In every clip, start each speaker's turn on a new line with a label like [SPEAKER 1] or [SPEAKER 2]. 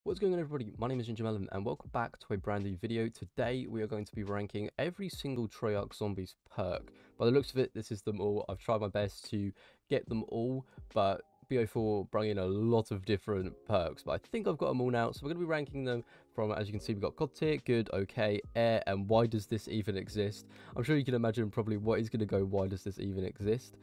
[SPEAKER 1] What's going on, everybody? My name is Gingermelon and welcome back to a brand new video. Today we are going to be ranking every single Treyarch Zombies perk. By the looks of it, this is them all. I've tried my best to get them all, but BO4 brought in a lot of different perks, but I think I've got them all now. So we're going to be ranking them from, as you can see, we've got COD tier, good, okay, air, and why does this even exist? I'm sure you can imagine probably what is going to go, why does this even exist?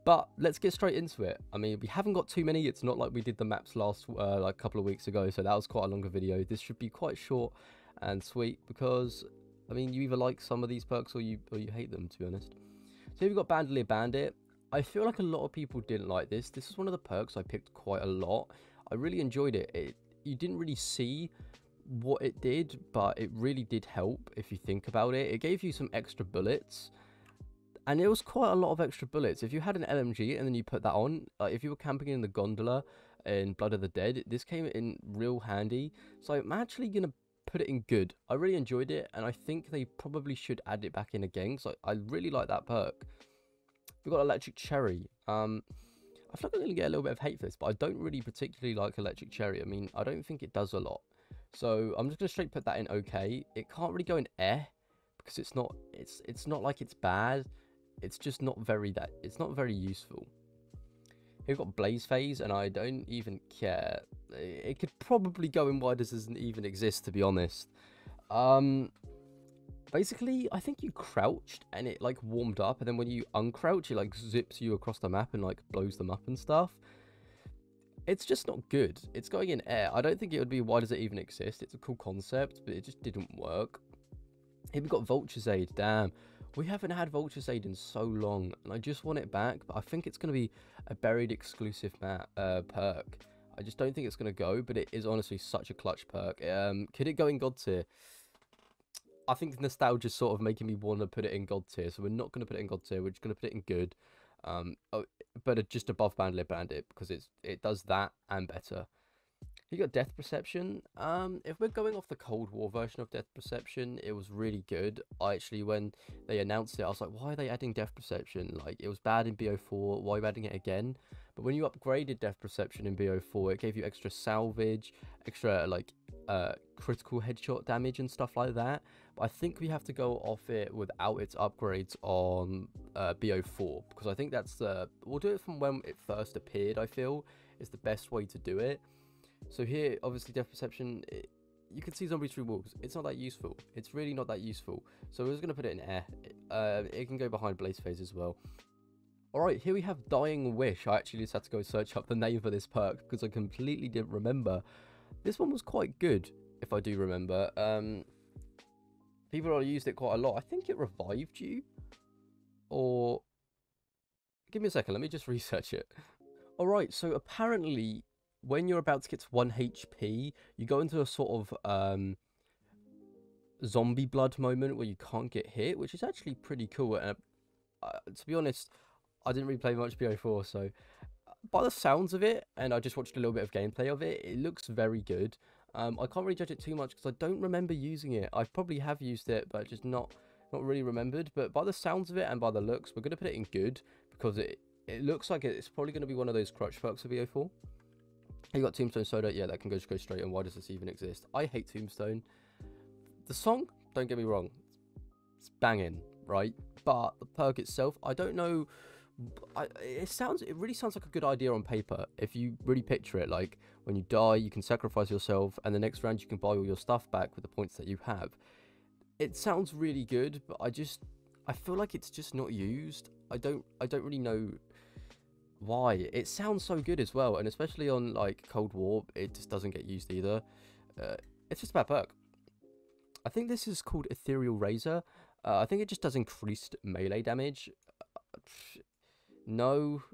[SPEAKER 1] But let's get straight into it. I mean, we haven't got too many. It's not like we did the maps last like a couple of weeks ago, so that was quite a longer video. This should be quite short and sweet because, I mean, you either like some of these perks or you hate them, to be honest. So here we've got Bandelier Bandit. I feel like a lot of people didn't like this. This is one of the perks I picked quite a lot. I really enjoyed it. You didn't really see what it did, but it really did help if you think about it. It gave you some extra bullets. And it was quite a lot of extra bullets. If you had an LMG and then you put that on, if you were camping in the gondola in Blood of the Dead, this came in real handy. So I'm actually going to put it in good. I really enjoyed it, and I think they probably should add it back in again, because I really like that perk. We've got Electric Cherry. I feel like I'm going to get a little bit of hate for this, but I don't really particularly like Electric Cherry. I mean, I don't think it does a lot. So I'm just going to straight put that in okay. It can't really go in air, because it's not like it's bad. It's just not very it's not very useful. Here we've got Blaze Phase, and I don't even care. It could probably go in why this doesn't even exist, to be honest. Basically, I think you crouched and it like warmed up, and then when you uncrouch, it like zips you across the map and like blows them up and stuff. It's just not good. It's going in air. I don't think it would be why does it even exist. It's a cool concept, but it just didn't work. Here we've got Vultures Aid. Damn. We haven't had Vultures Aid in so long, and I just want it back, but I think it's going to be a buried exclusive perk. I just don't think it's going to go, but it is honestly such a clutch perk. Could it go in God tier? I think nostalgia is sort of making me want to put it in God tier, so we're not going to put it in God tier. We're just going to put it in good, but just above Bandelier Bandit, because it does that and better. You got Death Perception. If we're going off the Cold War version of Death Perception, it was really good. When they announced it, I was like, why are they adding Death Perception? Like, it was bad in BO4, why are you adding it again? But when you upgraded Death Perception in BO4, it gave you extra salvage, extra, like, critical headshot damage and stuff like that. But I think we have to go off it without its upgrades on BO4, because I think that's we'll do it from when it first appeared, I feel, is the best way to do it. So here, obviously, Death Perception, you can see zombies through walls. It's not that useful. It's really not that useful. So we're just going to put it in air. It can go behind Blaze Phase as well. Alright, here we have Dying Wish. I actually just had to go search up the name for this perk, because I completely didn't remember. This one was quite good, if I do remember. People have used it quite a lot. I think it revived you. Or... give me a second, let me just research it. Alright, so apparently, when you're about to get to 1 HP, you go into a sort of zombie blood moment where you can't get hit, which is actually pretty cool. And to be honest, I didn't really play much BO4, so by the sounds of it, and I just watched a little bit of gameplay of it, it looks very good. I can't really judge it too much because I don't remember using it. I probably have used it, but just not really remembered. But by the sounds of it and by the looks, we're going to put it in good, because it looks like it's probably going to be one of those crutch perks of BO4. You got Tombstone Soda, yeah, that can go straight, and why does this even exist? I hate Tombstone. The song, don't get me wrong, it's banging, right? But the perk itself, I don't know, it really sounds like a good idea on paper, if you really picture it, like, when you die, you can sacrifice yourself, and the next round you can buy all your stuff back with the points that you have. It sounds really good, but I feel like it's just not used. I don't really know why. It sounds so good as well, and especially on like Cold War, it just doesn't get used either. It's just a bad perk. I think this is called Ethereal Razor. I think it just does increased melee damage. No,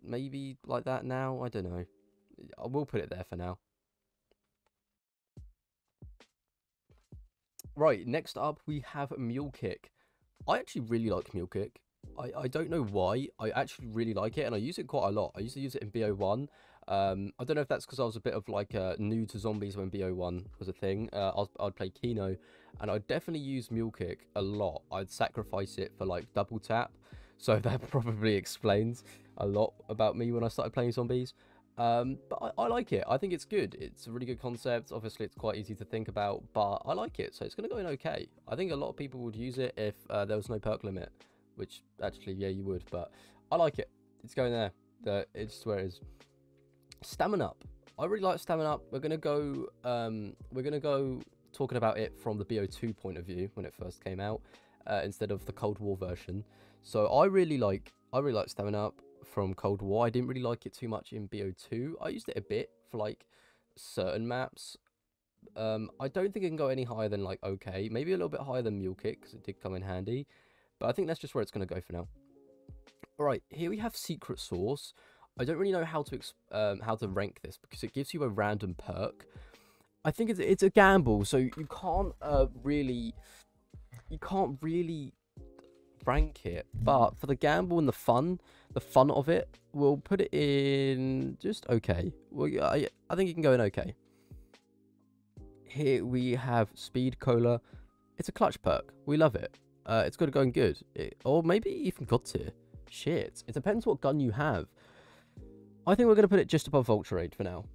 [SPEAKER 1] maybe like that now, I don't know. I will put it there for now. Right, next up we have Mule Kick. I actually really like Mule Kick. I don't know why. I actually really like it, and I use it quite a lot. I used to use it in BO1. I don't know if that's because I was a bit of like new to zombies when BO1 was a thing. I'd play Kino, and I'd definitely use Mule Kick a lot. I'd sacrifice it for like double tap, so that probably explains a lot about me when I started playing zombies. But I like it. I think it's good. It's a really good concept. Obviously, it's quite easy to think about, but I like it. So it's going to go in okay. I think a lot of people would use it if there was no perk limit, which actually, yeah, you would. But I like it. It's going there. It's where it is. Stamina Up. I really like Stamina Up. We're gonna go talking about it from the BO2 point of view when it first came out, instead of the Cold War version. So I really like Stamina Up from Cold War. I didn't really like it too much in BO2. I used it a bit for like certain maps. I don't think it can go any higher than like okay, maybe a little bit higher than Mule Kick because it did come in handy. But I think that's just where it's gonna go for now. All right, here we have Secret Source. I don't really know how to rank this because it gives you a random perk. I think it's a gamble, so you can't really rank it. But for the gamble and the fun of it, we'll put it in just okay. Well, I think you can go in okay. Here we have Speed Cola. It's a clutch perk. We love it. It's got to go in good, or maybe even God tier. Shit, it depends what gun you have. I think we're going to put it just above Vultures Aid for now.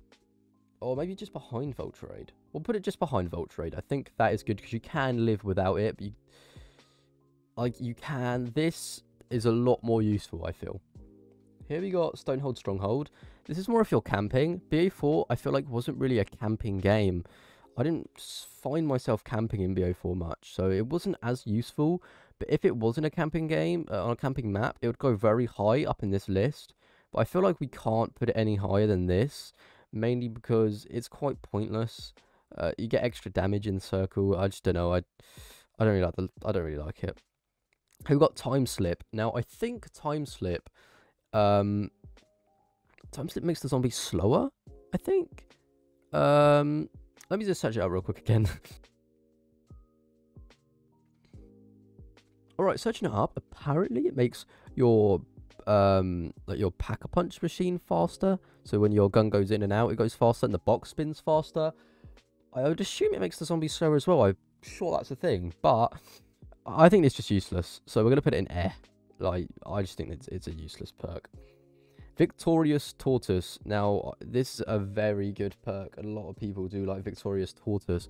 [SPEAKER 1] Or maybe just behind Vultures Aid. We'll put it just behind Vultures Aid. I think that is good because you can live without it. But you can. This is a lot more useful, I feel. Here we got Stoneheart Stronghold. This is more if you're camping. BO4, I feel like, wasn't really a camping game. I didn't find myself camping in BO4 much. So it wasn't as useful. But if it wasn't a camping game, on a camping map, it would go very high up in this list. But I feel like we can't put it any higher than this, mainly because it's quite pointless. You get extra damage in the circle. I just don't know. I don't really like it. We've got Time Slip. Now I think Time Slip makes the zombie slower, I think. Let me just search it out real quick again. Alright, searching it up. Apparently it makes your like your pack-a-punch machine faster. So when your gun goes in and out, it goes faster, and the box spins faster. I would assume it makes the zombies slower as well. I'm sure that's a thing, but I think it's just useless. So we're gonna put it in air. Like, I just think it's a useless perk. Victorious Tortoise. Now, this is a very good perk. A lot of people do like Victorious Tortoise.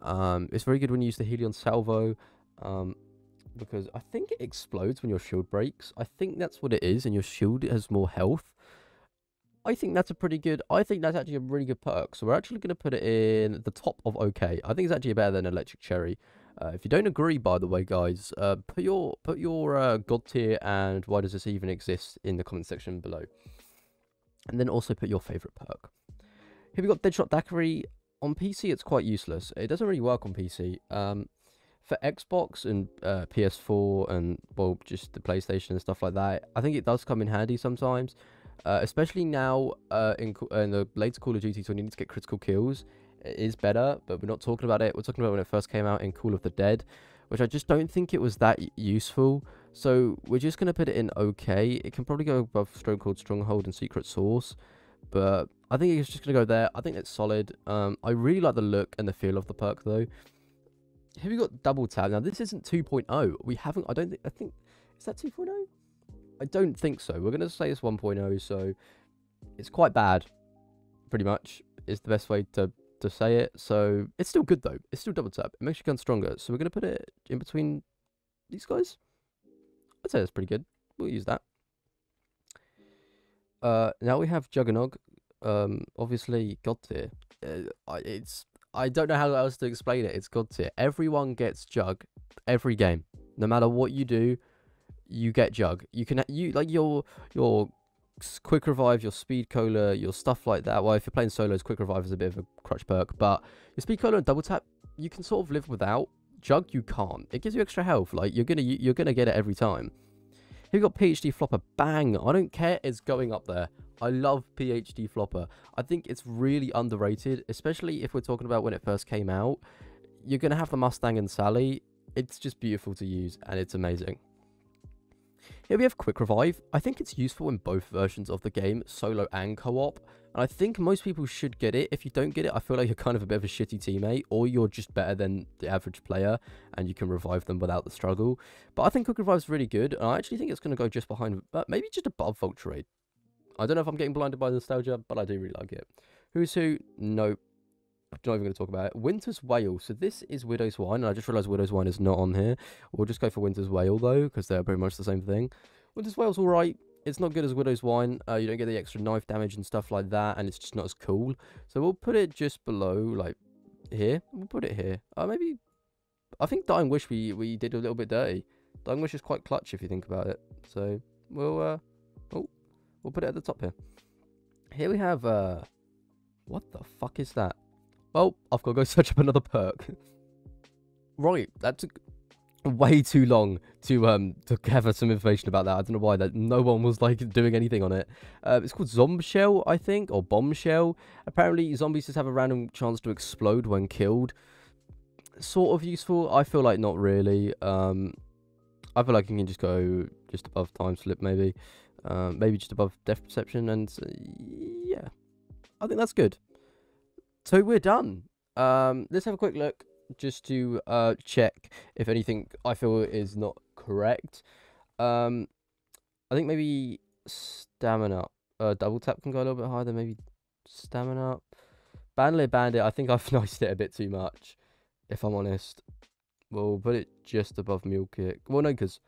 [SPEAKER 1] It's very good when you use the Helion Salvo. Because I think it explodes when your shield breaks. I think that's what it is, and your shield has more health. I think that's actually a really good perk. So we're actually going to put it in the top of okay. I think it's actually better than Electric Cherry. If you don't agree, by the way, guys, put your God tier and why does this even exist in the comment section below. And then also put your favorite perk. Here we got Deadshot Daiquiri. On PC, it's quite useless. It doesn't really work on PC. For Xbox and PS4 and, well, just the PlayStation and stuff like that, I think it does come in handy sometimes. Especially now in the later Call of Duty when you need to get critical kills. It is better, but we're not talking about it. We're talking about when it first came out in Call of the Dead, which I just don't think it was that useful. So we're just going to put it in okay. It can probably go above Stoneheart Stronghold and Secret Source, but I think it's just going to go there. I think it's solid. I really like the look and the feel of the perk, though. Here we got Double Tap. Now, this isn't 2.0. We haven't, I think, is that 2.0? I don't think so. We're going to say it's 1.0, so it's quite bad, pretty much, is the best way to say it. So, it's still good, though. It's still Double Tap. It makes your gun stronger. So, we're going to put it in between these guys. I'd say that's pretty good. We'll use that. Now we have Juggernog. Obviously, God tier. I don't know how else to explain it. It's God tier. Everyone gets Jug every game. No matter what you do, you get Jug. You like your quick revive, your speed cola, your stuff like that. Well, if you're playing solos, quick revive is a bit of a crutch perk, but your speed cola and double tap you can sort of live without. Jug you can't. It gives you extra health. Like you're gonna get it every time. Here we got PhD Flopper. Bang! I don't care. It's going up there. I love PhD Flopper. I think it's really underrated, especially if we're talking about when it first came out. You're going to have the Mustang and Sally. It's just beautiful to use, and it's amazing. Here we have Quick Revive. I think it's useful in both versions of the game, solo and co-op. And I think most people should get it. If you don't get it, I feel like you're kind of a bit of a shitty teammate, or you're just better than the average player, and you can revive them without the struggle. But I think Quick Revive is really good, and I actually think it's going to go just behind, maybe just above Vultures Aid. I don't know if I'm getting blinded by nostalgia, but I do really like it. Who's Who? Nope. Not even going to talk about it. Winter's Whale. So this is Widow's Wine, and I just realised Widow's Wine is not on here. We'll just go for Winter's Whale, though, because they're pretty much the same thing. Winter's Whale's alright. It's not good as Widow's Wine. You don't get the extra knife damage and stuff like that, and it's just not as cool. So we'll put it just below, like, here. We'll put it here. Maybe... I think Dying Wish we did a little bit dirty. Dying Wish is quite clutch if you think about it. So we'll put it at the top here. Here we have... what the fuck is that? Well, I've got to go search up another perk. Right, that took way too long to gather some information about that. I don't know why that no one was like doing anything on it. It's called Zombshell, I think, or Bombshell. Apparently, zombies just have a random chance to explode when killed. Sort of useful. I feel like not really. I feel like you can just go just above time slip, maybe. Maybe just above depth perception, and yeah, I think that's good. So we're done. Let's have a quick look just to check if anything I feel is not correct. I think maybe stamina. Double tap can go a little bit higher than maybe stamina. Bandelier Bandit, I think I've niced it a bit too much, if I'm honest. We'll put it just above Mule Kick. Well, no, because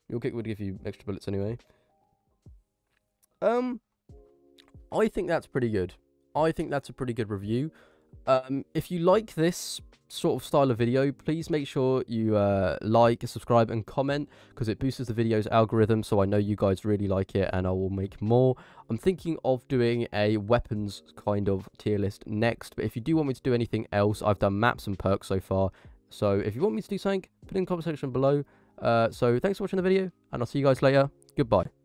[SPEAKER 1] Mule Kick would give you extra bullets anyway. I think that's pretty good. I think that's a pretty good review. If you like this sort of style of video, please make sure you like, subscribe, and comment, because it boosts the video's algorithm, so I know you guys really like it, and I will make more. I'm thinking of doing a weapons kind of tier list next, but if you do want me to do anything else, I've done maps and perks so far, so if you want me to do something, put it in the comment section below. So thanks for watching the video, and I'll see you guys later. Goodbye.